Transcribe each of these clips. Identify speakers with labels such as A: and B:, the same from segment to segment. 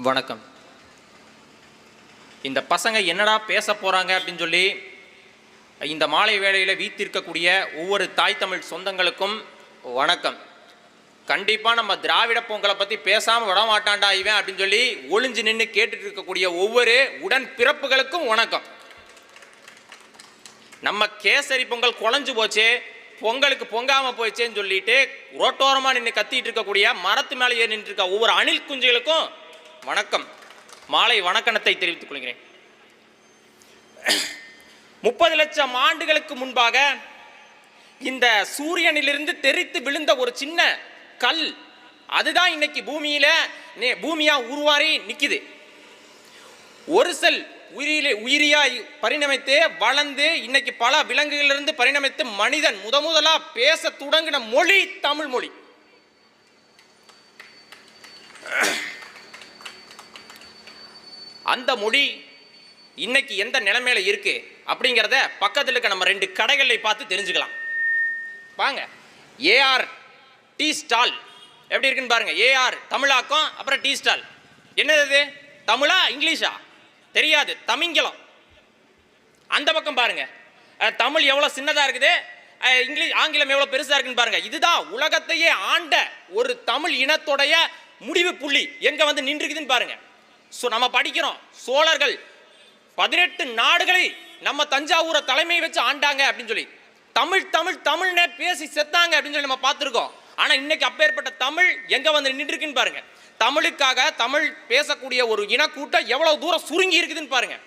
A: வணக்கம். இந்த பசங்க என்னடா பேச போகிறாங்க அப்படின்னு சொல்லி இந்த மாலை வேளையில் வீத்திருக்கக்கூடிய ஒவ்வொரு தாய் தமிழ் சொந்தங்களுக்கும் வணக்கம். கண்டிப்பாக நம்ம திராவிட பொங்கலை பற்றி பேசாமல் விட மாட்டான்டா இவன் அப்படின்னு சொல்லி ஒளிஞ்சு நின்று கேட்டுட்டு இருக்கக்கூடிய ஒவ்வொரு உடன் பிறப்புகளுக்கும் வணக்கம். நம்ம கேசரி பொங்கல் குழஞ்சு போச்சு, பொங்கலுக்கு பொங்காமல் போயிடுச்சேன்னு சொல்லிட்டு ரோட்டோரமாக நின்று கத்திட்டு இருக்கக்கூடிய மரத்து மேலே ஏறி நின்று இருக்க ஒவ்வொரு அணில் குஞ்சுகளுக்கும் வணக்கம், மாலை வணக்கணத்தை தெரிவித்துக் கொள்கிறேன். 30 லட்சம் ஆண்டுகளுக்கு முன்பாக இந்த சூரியனிலிருந்து தெரித்து விழுந்த ஒரு சின்ன கல், அதுதான் இன்னைக்கு பூமியா உருவாரி நிக்குது. ஒரு செல் உயிரியாய் பரிணமித்து வளர்ந்து இன்னைக்கு பல விலங்குகளிலிருந்து பரிணமித்து மனிதன் முதலா பேச தொடங்கின மொழி தமிழ் மொழி. அந்த மொழி இன்னைக்கு எந்த நிலைமையில இருக்கு அப்படிங்கிறத பக்கத்தில் இருக்க நம்ம 2 கடைகளை பார்த்து தெரிஞ்சுக்கலாம் வாங்க. ஏஆர் டீ ஸ்டால் எப்படி இருக்குன்னு பாருங்க. ஏஆர் தமிழாக்கம், அப்புறம் டீ ஸ்டால். என்னது, தமிழா இங்கிலீஷா தெரியாது, தமிங்கலம். அந்த பக்கம் பாருங்க, தமிழ் எவ்வளவு சின்னதா இருக்குது, ஆங்கிலம் எவ்வளவு பெருசா இருக்குன்னு பாருங்க. இதுதான் உலகத்தையே ஆண்ட ஒரு தமிழ் இனத்துடைய முடிவு புள்ளி எங்க வந்து நின்றுக்குதுன்னு பாருங்க. நம்ம படிக்கிறோம், சோழர்கள் 18 நாடுகளை நம்ம தஞ்சாவூரை தலைமையை வச்சு ஆண்டாங்க அப்படின்னு சொல்லி தமிழ் தமிழ் தமிழ்னே பேசி செத்தாங்க அப்படின்னு சொல்லி நம்ம பார்த்துருக்கோம். ஆனா இன்னைக்கு அப்பேற்பட்ட தமிழ் எங்க வந்து நின்று இருக்குன்னு பாருங்க. தமிழுக்காக தமிழ் பேசக்கூடிய ஒரு இனக்கூட்டம் எவ்வளவு தூரம் சுருங்கி இருக்குதுன்னு பாருங்க.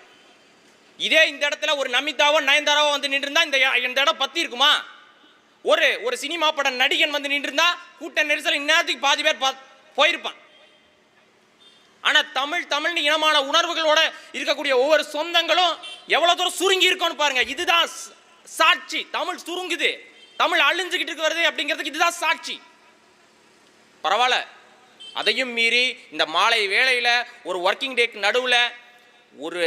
A: இதே இந்த இடத்துல ஒரு நமிதாவோ நயன்தாராவோ வந்து நின்று இருந்தா இந்த இடம் பத்தி இருக்குமா? ஒரு சினிமா பட நடிகன் வந்து நின்று இருந்தா கூட்ட நெரிசல் இந்நேரத்துக்கு பாதி பேர் போயிருப்பான். ஆனா தமிழ்னு இனமான உணர்வுகளோட இருக்கக்கூடிய ஒவ்வொரு சொந்தங்களும் எவ்வளவு தூரம் சுருங்கி இருக்கும்னு பாருங்க. இதுதான் சாட்சி. தமிழ் சுருங்குது, தமிழ் அழிஞ்சுக்கிட்டு வருது அப்படிங்கிறதுக்கு இதுதான் சாட்சி. பரவாயில்ல, அதையும் மீறி இந்த மாலை வேளையில ஒரு ஒர்க்கிங் டேக்கு நடுவில் ஒரு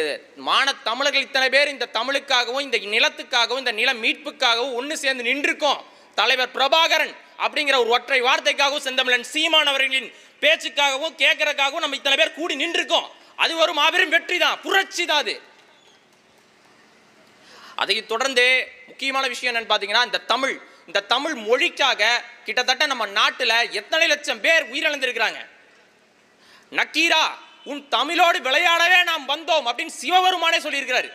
A: தமிழர்கள் இத்தனை பேர் இந்த தமிழுக்காகவும் இந்த நிலத்துக்காகவும் இந்த நில மீட்புக்காகவும் ஒன்று சேர்ந்து நின்றுருக்கோம். தலைவர் பிரபாகரன் அப்படிங்கிற ஒரு ஒற்றை வார்த்தைக்காகவும் செந்தமிழன் சீமான் அவர்களின் பேச்சுக்காகவும் கேட்கறதுக்காகவும் நம்ம இத்தனை பேர் கூடி நின்றுருக்கோம். அது ஒரு மாபெரும் வெற்றி தான், புரட்சி தான் அது. அதை தொடர்ந்து முக்கியமான விஷயம் என்னன்னு பார்த்தீங்கன்னா, இந்த தமிழ் மொழிக்காக கிட்டத்தட்ட நம்ம நாட்டில் எத்தனை லட்சம் பேர் உயிரிழந்திருக்கிறாங்க. நக்கீரா, உன் தமிழோடு விளையாடவே நாம் வந்தோம் அப்படின்னு சிவபெருமானே சொல்லியிருக்கிறாரு.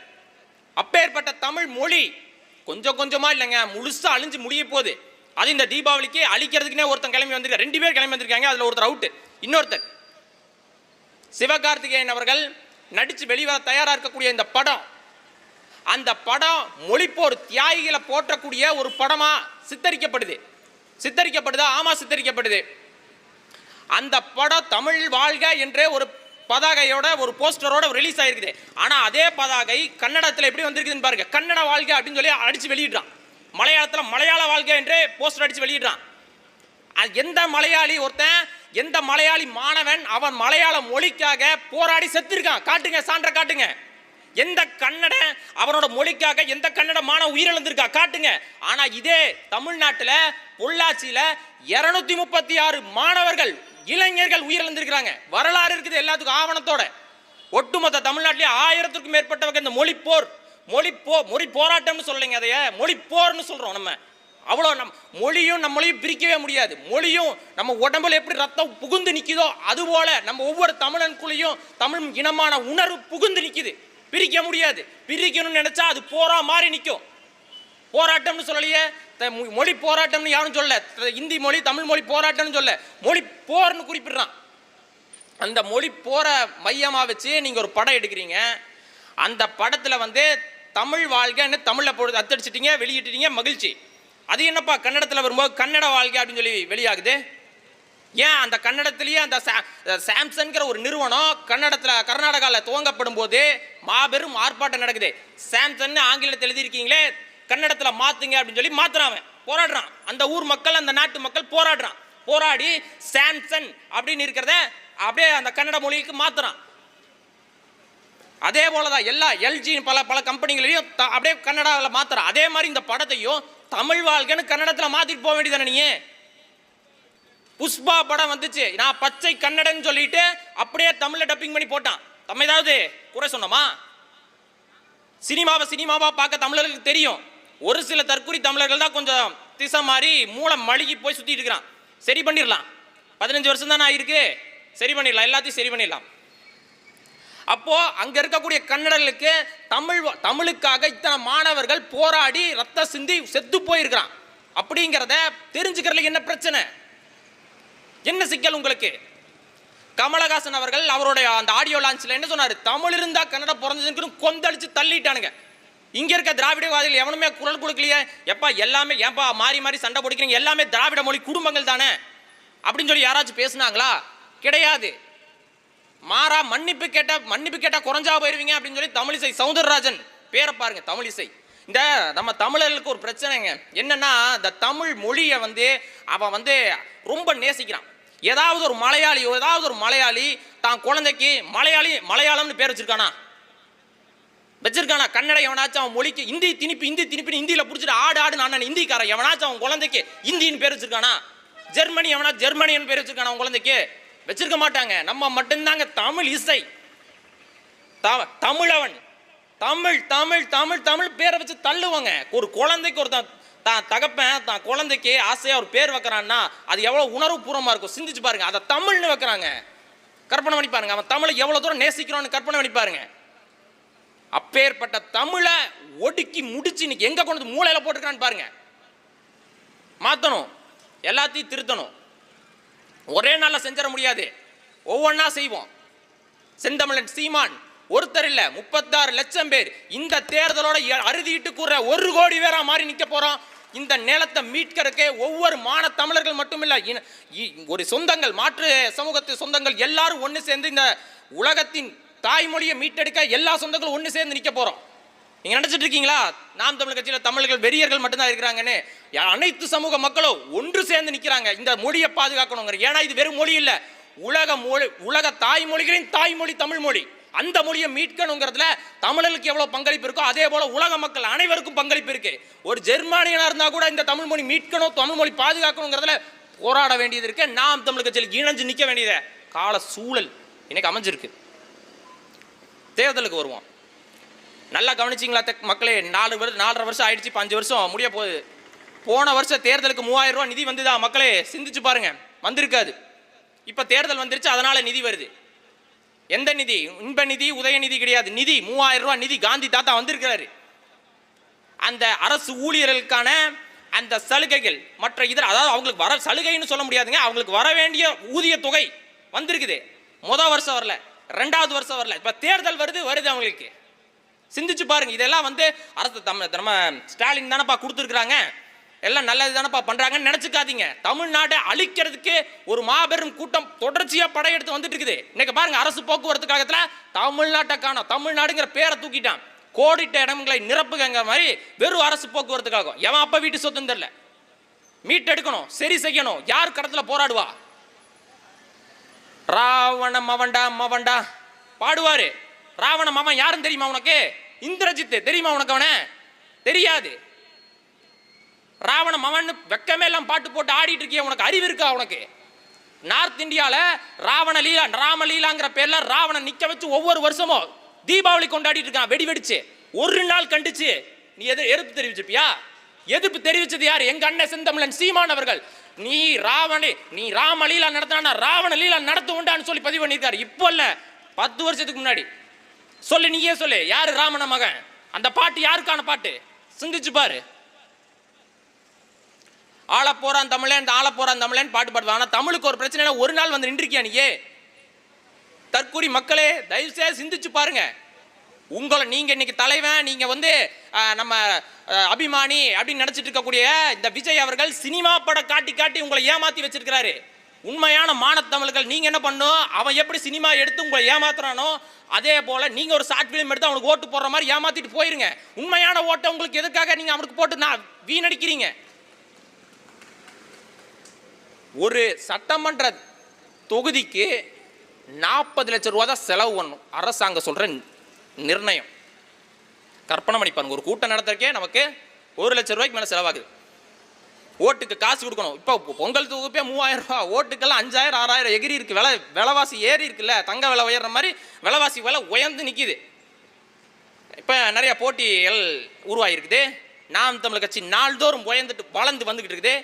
A: அப்பேற்பட்ட தமிழ் மொழி கொஞ்சம் கொஞ்சமா இல்லைங்க, முழுசா அழிஞ்சு முடிய போகுது. அது இந்த தீபாவளிக்கு அழிக்கிறதுக்குனே ஒருத்தன் கிளம்பி வந்திருக்காங்க, 2 பேர் கிளம்பி வந்திருக்காங்க. அதுல ஒருத்தர் அவுட், இன்னொருத்தர் சிவகார்த்திகேயன் அவர்கள் நடிச்சு வெளிவர தயாரா இருக்கக்கூடிய இந்த படம், அந்த படம் மொழிப்போர் தியாகிகளை போற்றக்கூடிய ஒரு படமா சித்தரிக்கப்படுதா? ஆமா, சித்தரிக்கப்படுது. அந்த படம் தமிழ் வாழ்க என்ற ஒரு பதாகையோட ஒரு போஸ்டரோட ரிலீஸ் ஆயிருக்குது. ஆனா அதே பதாகை கன்னடத்தில் எப்படி வந்திருக்குதுன்னு பாருங்க. கன்னட வாழ்க அப்படின்னு சொல்லி அடிச்சு வெளியிடுறான். மலையாளத்தில் மலையாள வாழ்க என்று போஸ்டர் அடிச்சு வெளியிடுறான். எந்த மலையாளி எந்த மலையாளி மாணவன் அவன் மலையாள மொழிக்காக போராடி செத்துருக்கான்? காட்டுங்க, சான்ற காட்டுங்க. எந்த கன்னட அவனோட மொழிக்காக எந்த கன்னட மாணவன் உயிரிழந்திருக்கா? காட்டுங்க. ஆனா இதே தமிழ்நாட்டில் பொள்ளாச்சியில 236 மாணவர்கள் இளைஞர்கள் உயிரிழந்திருக்கிறாங்க. வரலாறு இருக்குது எல்லாத்துக்கும் ஆவணத்தோட. ஒட்டுமொத்த தமிழ்நாட்டிலே 1000க்கும் மேற்பட்டவங்க இந்த மொழி போராட்டம்னு சொல்லுங்க, அதைய மொழி போர்னு சொல்றோம். நம்ம அவ்வளோ மொழியும் நம்மளையும் பிரிக்கவே முடியாது. மொழியும் நம்ம உடம்புல எப்படி ரத்தம் புகுந்து நிற்குதோ அதுபோல நம்ம ஒவ்வொரு தமிழனுக்குள்ளேயும் தமிழ் இனமான உணர்வு புகுந்து நிற்குது. பிரிக்க முடியாது. பிரிக்கணும்னு நினைச்சா அது போரா மாறி நிற்கும். போராட்டம்னு சொல்லலையே, மொழி போராட்டம்னு யாரும் சொல்ல, இந்தி மொழி தமிழ் மொழி போராட்டம்னு சொல்ல, மொழி போர்னு குறிப்பிடுறான். அந்த மொழி போற மையமா வச்சு நீங்க ஒரு படம் எடுக்கிறீங்க. அந்த படத்துல வந்து தமிழ் வாழ்கன்னு தமிழ்ல போட்டு அத்தடிச்சிட்டீங்க, வெளியிட்டீங்க, மகிழ்ச்சி. அது என்னப்பா கன்னடத்தில் வரும்போது கன்னட வாழ்க அப்படின்னு சொல்லி வெளியாகுது? ஏன் அந்த கன்னடத்திலேயே அந்த சாம்சன்கிற ஒரு நிறுவனம் கர்நாடகாவில் துவங்கப்படும் போது மாபெரும் ஆர்ப்பாட்டம் நடக்குது. சாம்சன் ஆங்கிலத்தில் எழுதியிருக்கீங்களே, கன்னடத்தில் மாத்துங்க அப்படின்னு சொல்லி மாத்துறான், போராடுறான். அந்த ஊர் மக்கள், அந்த நாட்டு மக்கள் போராடி சாம்சன் அப்படின்னு இருக்கிறத அப்படியே அந்த கன்னட மொழிக்கு மாத்துறான். அதே போலதான் எல்லா எல்ஜி பல கம்பெனிகளையும் அப்படியே கன்னடாவில் மாத்துறான். அதே மாதிரி இந்த படத்தையும் தமிழ் வாழ்க்கைன்னு கன்னடத்தில் மாத்திட்டு போக வேண்டியதானே? நீ புஷ்பா படம் வந்துச்சு, நான் பச்சை கன்னடன் சொல்லிட்டு அப்படியே தமிழ்ல டப்பிங் பண்ணி போட்டான். நம்ம ஏதாவது குறை சொன்னோமா? சினிமாவா பார்க்க தமிழர்களுக்கு தெரியும். ஒரு சில தற்குறி தமிழர்கள் தான் கொஞ்சம் திசை மாதிரி மூளை மழுகி போய் சுத்திட்டு இருக்கிறான். சரி பண்ணிடலாம், 15 வருஷம் தானே ஆயிருக்கு, சரி பண்ணிடலாம், எல்லாத்தையும் சரி பண்ணிடலாம். அப்போ அங்க இருக்கக்கூடிய கன்னடர்களுக்கு தமிழுக்காக இத்தனை மாணவர்கள் போராடி ரத்த சிந்தி செத்து போயிருக்கிறான் அப்படிங்கிறத தெரிஞ்சுக்கிறதுல என்ன பிரச்சனை, என்ன சிக்கல் உங்களுக்கு? கமலஹாசன் அவர்கள் அவருடைய அந்த ஆடியோ லான்ச்ல என்ன சொன்னாரு? தமிழ் இருந்தா கன்னடம் பிறந்ததுன்னு கொந்தளிச்சு தள்ளிட்டானுங்க. இங்க இருக்க திராவிடவாதிகள் எவனுமே குரல் கொடுக்கலையே. எப்பா எல்லாமே ஏன்பா மாறி மாறி சண்டை பிடிக்கிறீங்க, எல்லாமே திராவிட மொழி குடும்பங்கள் தானே அப்படின்னு சொல்லி யாராச்சும் பேசுனாங்களா? கிடையாது. மாறா மன்னிப்பு கேட்டா குறைஞ்சா போயிருவீங்க அப்படின்னு சொல்லி தமிழிசை சவுந்தரராஜன் பேரை பாருங்க. தமிழிசை இந்த நம்ம தமிழர்களுக்கு ஒரு பிரச்சனைங்க என்னன்னா, இந்த தமிழ் மொழியை அவன் ரொம்ப நேசிக்கிறான். ஏதாவது ஒரு மலையாளி தான் குழந்தைக்கு மலையாளம்னு பேர் வச்சிருக்கானா? கன்னடம் எவனாச்சும் அவன் மொழிக்கு இந்தி திணிப்பு இந்தியில புடிச்சிட்டு ஆடு நான் இந்திக்காரன் எவனாச்சும் அவன் குழந்தைக்கு இந்தின்னு பேர் வச்சிருக்கானா? ஜெர்மனின்னு பேர் வச்சிருக்கானா அவன் குழந்தைக்கு? வச்சிருக்க மாட்டாங்க. நம்ம மட்டும்தாங்க தமிழ் இசை தமிழவன் தமிழ் தமிழ் தமிழ் தமிழ் பேரை வச்சு தள்ளுவாங்க. ஒரு குழந்தைக்கு ஒரு தான் தகப்பன் தான் குழந்தைக்கு ஆசையா ஒரு பேர் வைக்கிறான்னா அது எவ்வளவு உணர்வு பூர்வமா இருக்கும் சிந்திச்சு பாருங்க. அதை தமிழ்னு வைக்கிறாங்க, கற்பனை பண்ணி பாருங்க. அவன் தமிழை எவ்வளவு தூரம் நேசிக்கிறான்னு கற்பனை பண்ணி பாருங்க. அப்பேற்பட்ட தமிழை ஒடுக்கி முடிச்சு இன்னைக்கு எங்க கொண்டு மூளையில போட்டுக்கிறான்னு பாருங்க. மாத்தணும், எல்லாத்தையும் திருத்தணும். ஒரே நாள்ல செஞ்சிட முடியாது, ஒவ்வொன்னா செய்வோம். செந்தமிழன் சீமான் ஒருத்தர் இல்ல 36 லட்சம் பேர் இந்த தேர்தலோட அறுதிட்டு கூற 1 கோடி பேரா மாறி நிக்க போறோம். இந்த நிலத்தை மீட்கிறதுக்கு ஒவ்வொரு மான தமிழர்கள் மட்டும் இல்ல, ஒரு சொந்தங்கள் மாற்று சமூகத்து சொந்தங்கள் எல்லாரும் ஒன்று சேர்ந்து இந்த உலகத்தின் தாய்மொழியை மீட்டெடுக்க எல்லா சொந்தங்களும் ஒன்று சேர்ந்து நிக்க போறோம். நீங்க நினைச்சிட்டு இருக்கீங்களா நாம் தமிழ் கட்சியில தமிழர்கள் வெறியர்கள் மட்டும்தான் இருக்கிறாங்கன்னு? அனைத்து சமூக மக்களும் ஒன்று சேர்ந்து நிக்கிறாங்க இந்த மொழியை பாதுகாக்கணுங்கிற. ஏன்னா இது வெறும் மொழி இல்ல, உலக தாய்மொழிகளின் தாய்மொழி தமிழ் மொழி. அந்த மொழியை மீட்கணுங்கிறதுல தமிழர்களுக்கு எவ்வளவு பங்களிப்பு இருக்கோ அதே போல உலக மக்கள் அனைவருக்கும் பங்களிப்பு இருக்கு. ஒரு ஜெர்மானியனா இருந்தா கூட இந்த தமிழ் மொழி மீட்கணும், தமிழ் மொழி பாதுகாக்கணுங்கிறதுல போராட வேண்டியது இருக்கு. நாம் தமிழ் கட்சியில் இணைஞ்சு நிக்க வேண்டியது கால சூழல் இன்னைக்கு அமைஞ்சிருக்கு. தேர்தலுக்கு வருவோம். நல்லா கவனிச்சிங்களா மக்களே? 4.5 வருஷம் ஆயிடுச்சு, 5 வருஷம் முடிய போகுது. போன வருஷம் தேர்தலுக்கு 3000 ரூபாய் நிதி வந்துதா மக்களே? சிந்திச்சு பாருங்க, வந்திருக்காது. இப்ப தேர்தல் வந்துருச்சு, அதனால நிதி வருது. எந்த நிதி? இன்ப நிதி, உதயநிதி கிடையாது. நிதி 3000 ரூபாய் நிதி காந்தி தாத்தா வந்திருக்கிறாரு. அந்த அரசு ஊழியர்களுக்கான அந்த சலுகைகள் மற்ற இதர, அதாவது அவங்களுக்கு வர சலுகைன்னு சொல்ல முடியாதுங்க, அவங்களுக்கு வர வேண்டிய ஊதிய தொகை வந்திருக்குது. முதல் வருஷம் வரல, 2வது வருஷம் வரல, இப்ப தேர்தல் வருது அவங்களுக்கு. சிந்திச்சு பாருங்க. இதெல்லாம் அரசு நம்ம ஸ்டாலின் தானப்பா கொடுத்துருக்காங்க, எல்லாம் நல்லது தானப்பா பண்றாங்கன்னு நினைச்சுக்காதீங்க. தமிழ்நாட்டை அழிக்கிறதுக்கு ஒரு மாபெரும் கூட்டம் தொடர்ச்சியா படையெடுத்து வந்துட்டு இருக்குது. இன்னைக்கு பாருங்க, அரசு போக்குவரத்து கழகத்துல தமிழ்நாட்டை காணோம், தமிழ்நாடுங்கிற பேரை தூக்கிட்டான். கோடிட்ட இடங்களை நிரப்புகிற மாதிரி வெறும் அரசு போக்குவரத்து கழகம். எவன் அப்ப வீட்டு சொத்துன்னு தெரியல, மீட்டெடுக்கணும், சரி செய்யணும். யார் கடத்துல போராடுவா? ராவண மவன்டா பாடுவாரு. ராவண மவன் யாருன்னு தெரியுமா உனக்கு? இந்திரஜித் தெரியுமா உனக்கு? அவன தெரியாது. ராவண மவன் வெக்கமே எல்லாம் பாட்டு போட்டு ஆடிட்டு இருக்கிய, உனக்கு அறிவு இருக்கா? உனக்கு நார்த் இந்தியால ராமலீலாங்கிற பேர்ல ராவணன் நிக்க வச்சு ஒவ்வொரு வருஷமும் தீபாவளி கொண்டாடிட்டு இருக்கான். வெடி வெடிச்சு ஒரு நாள் கண்டிச்சு நீ எதிர்ப்பு தெரிவிச்சிருப்பியா? எதிர்ப்பு தெரிவிச்சது யாரு? எங்க அண்ணன் செந்தமிழன் சீமான் அவர்கள். நீ ராமலீலா நடத்தினா ராவண லீலா நடத்து உண்டான்னு சொல்லி பதிவு பண்ணியிருக்காரு. இப்போ இல்ல, 10 வருஷத்துக்கு முன்னாடி. சொல்லு, நீயே சொல்லு, யாரு ராமன மகன்? அந்த பாட்டு யாருக்கான பாட்டு? சிந்திச்சு பாரு. ஆள போறான் தமிழன் பாட்டு பாடுவான். ஆனா தமிழுக்கு ஒரு பிரச்சனை, ஒரு நாள் வந்து நின்றுக்கியா நீயே? தற்கூரி மக்களே, தயவு செய்து சிந்திச்சு பாருங்க. உங்களை நீங்க இன்னைக்கு தலைவன், நீங்க நம்ம அபிமானி அப்படின்னு நினைச்சிட்டு இருக்கக்கூடிய இந்த விஜய் அவர்கள் சினிமா படம் காட்டி உங்களை ஏமாத்தி வச்சிருக்கிறாரு. உண்மையான மானத்தமிழர்கள் நீங்க என்ன பண்ணும்? அவன் எப்படி சினிமா எடுத்து உங்களை ஏமாத்துறானோ அதே போல நீங்க ஒரு ஷார்ட் பிலிம் எடுத்து அவனுக்கு ஓட்டு போடுற மாதிரி ஏமாத்திட்டு போயிருங்க. உண்மையான ஓட்டை உங்களுக்கு எதுக்காக நீங்க அவனுக்கு போட்டு நான் வீணடிக்கிறீங்க? ஒரு சட்டமன்ற தொகுதிக்கு 40 லட்சம் ரூபா தான் செலவு பண்ணணும். அரசாங்கம் சொல்ற நிர்ணயம். கற்பனை பண்ணி பாருங்க, ஒரு கூட்டம் நடத்துறதுக்கே நமக்கு 1 லட்சம் ரூபாய்க்கு மேல செலவாகுது. ஓட்டுக்கு காசு கொடுக்கணும். இப்போ பொங்கல் தொகுப்பே 3000 ரூபா, ஓட்டுக்கெல்லாம் 5000 6000 எகிரி இருக்கு. விலைவாசி ஏறி இருக்குல்ல, தங்க விலை உயர்ற மாதிரி விலைவாசி விலை உயர்ந்து நிற்கிது. இப்போ நிறைய போட்டிகள் உருவாகிருக்குது. நாம் தமிழர் கட்சி நாள்தோறும் உயர்ந்துட்டு வளர்ந்து வந்துக்கிட்டு இருக்குது.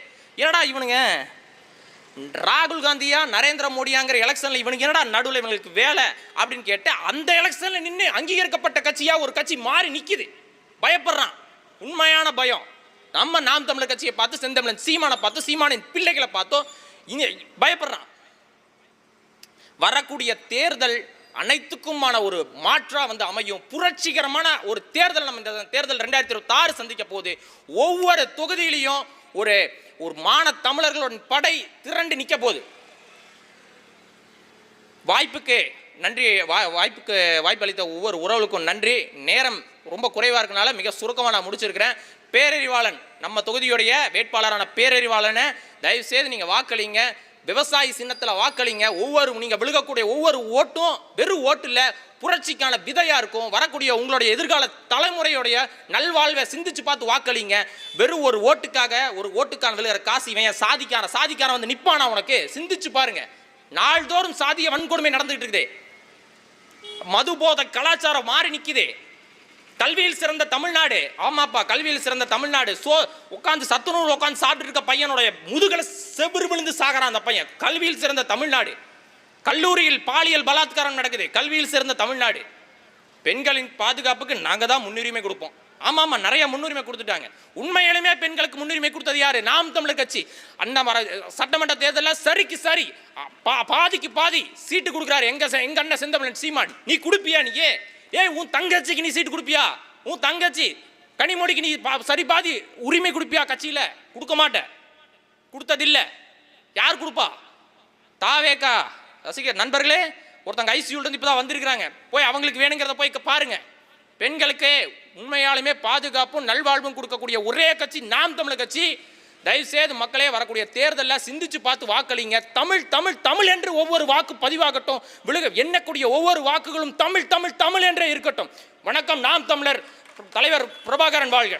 A: என்னடா இவனுங்க ராகுல் காந்தியா நரேந்திர மோடியாங்கிற எலெக்ஷனில் இவனுக்கு என்னடா நடுவில் இவங்களுக்கு வேலை அப்படின்னு கேட்டு அந்த எலெக்ஷனில் நின்று அங்கீகரிக்கப்பட்ட கட்சியாக ஒரு கட்சி மாறி நிற்கிது. பயப்படுறான். உண்மையான பயம். நம்ம நாம் தமிழர் கட்சியை பார்த்து, செந்தமிழன் சீமானை பார்த்து, சீமானின் பிள்ளைகளை பார்த்தோம் இங்கே பயப்படுறான். வரக்கூடிய தேர்தல் அனைத்துக்குமான ஒரு மாற்றா அமையும். புரட்சிகரமான ஒரு தேர்தல் நம்ம இந்த தேர்தல் 2026 சந்திக்க போது ஒவ்வொரு தொகுதியிலையும் ஒரு ஒரு மான தமிழர்களுடன் படை திரண்டு நிற்க போகுது. வாய்ப்புக்கு நன்றி. வாய்ப்பு அளித்த ஒவ்வொரு உறவுகளுக்கும் நன்றி. நேரம் ரொம்ப குறைவாக இருக்கனால மிக சுருக்கமாக நான் முடிச்சிருக்கிறேன். பேரறிவாளன் நம்ம தொகுதியுடைய வேட்பாளரான பேரறிவாளனை தயவுசெய்து நீங்கள் வாக்களிங்க. விவசாயி சின்னத்தில் வாக்களிங்க. நீங்கள் விழுகக்கூடிய ஒவ்வொரு ஓட்டும் வெறும் ஓட்டு இல்லை, புரட்சிக்கான விதையாக இருக்கும். வரக்கூடிய உங்களுடைய எதிர்கால தலைமுறையுடைய நல்வாழ்வை சிந்திச்சு பார்த்து வாக்களிங்க. வெறும் ஒரு ஓட்டுக்கான விழுகிற காசு இவன் சாதிக்கான நிப்பானா உனக்கு சிந்திச்சு பாருங்க. நாள்தோறும் சாதிய வன்கொடுமை நடந்துகிட்டு இருக்குது. மதுபோத கலாச்சாரம் மாறி நிற்குது. கல்வியில் சிறந்த தமிழ்நாடு. ஆமாப்பா, கல்வியில் சிறந்த தமிழ்நாடு. உட்காந்து சத்துணவு உட்காந்து சாப்பிட்டு இருக்க பையனுடைய முதுகலை செவ்வறு விழுந்து சாகிறான் அந்த பையன். கல்வியில் சிறந்த தமிழ்நாடு. கல்லூரியில் பாலியல் பலாத்காரம் நடக்குது. கல்வியில் சிறந்த தமிழ்நாடு. பெண்களின் பாதுகாப்புக்கு நாங்கள் தான் முன்னுரிமை கொடுப்போம். ஆமாம், நிறைய முன்னுரிமை கொடுத்துட்டாங்க. உண்மையிலுமே பெண்களுக்கு முன்னுரிமை கொடுத்தது யாரு? நாம் தமிழர் கட்சி. சட்டமன்ற தேர்தலில் சரிக்கு சரி பாதிக்கு பாதி சீட்டு கொடுக்குறாரு எங்க அண்ணன் செந்தமிழன் சீமான். நீ கொடுப்பியா? நீ உன் தங்கச்சிக்கு நீ சீட்டு கொடுப்பியா? உன் தங்கச்சி கனிமொழிக்கு நீ சரி பாதி உரிமை கொடுப்பியா? கட்சியில் கொடுக்க மாட்டேன். கொடுத்ததில்லை. யார் கொடுப்பா? தாவேக்கா ரசிகர் நண்பர்களே, ஒருத்தங்க ஐசியூல இப்போ தான் வந்திருக்கிறாங்க. போய் அவங்களுக்கு வேணுங்கிறத போய் பாருங்க. பெண்களுக்கு உண்மையாலுமே பாதுகாப்பும் நல்வாழ்வும் கொடுக்கக்கூடிய ஒரே கட்சி நாம் தமிழர் கட்சி. தயவுசெய்து மக்களே வரக்கூடிய தேர்தலில் சிந்திச்சு பார்த்து வாக்களிங்க. தமிழ் தமிழ் தமிழ் என்று ஒவ்வொரு வாக்கு பதிவாகட்டும். எண்ணக்கூடிய ஒவ்வொரு வாக்குகளும் தமிழ் தமிழ் தமிழ் என்றே இருக்கட்டும். வணக்கம். நாம் தமிழர் தலைவர் பிரபாகரன் வாழ்க.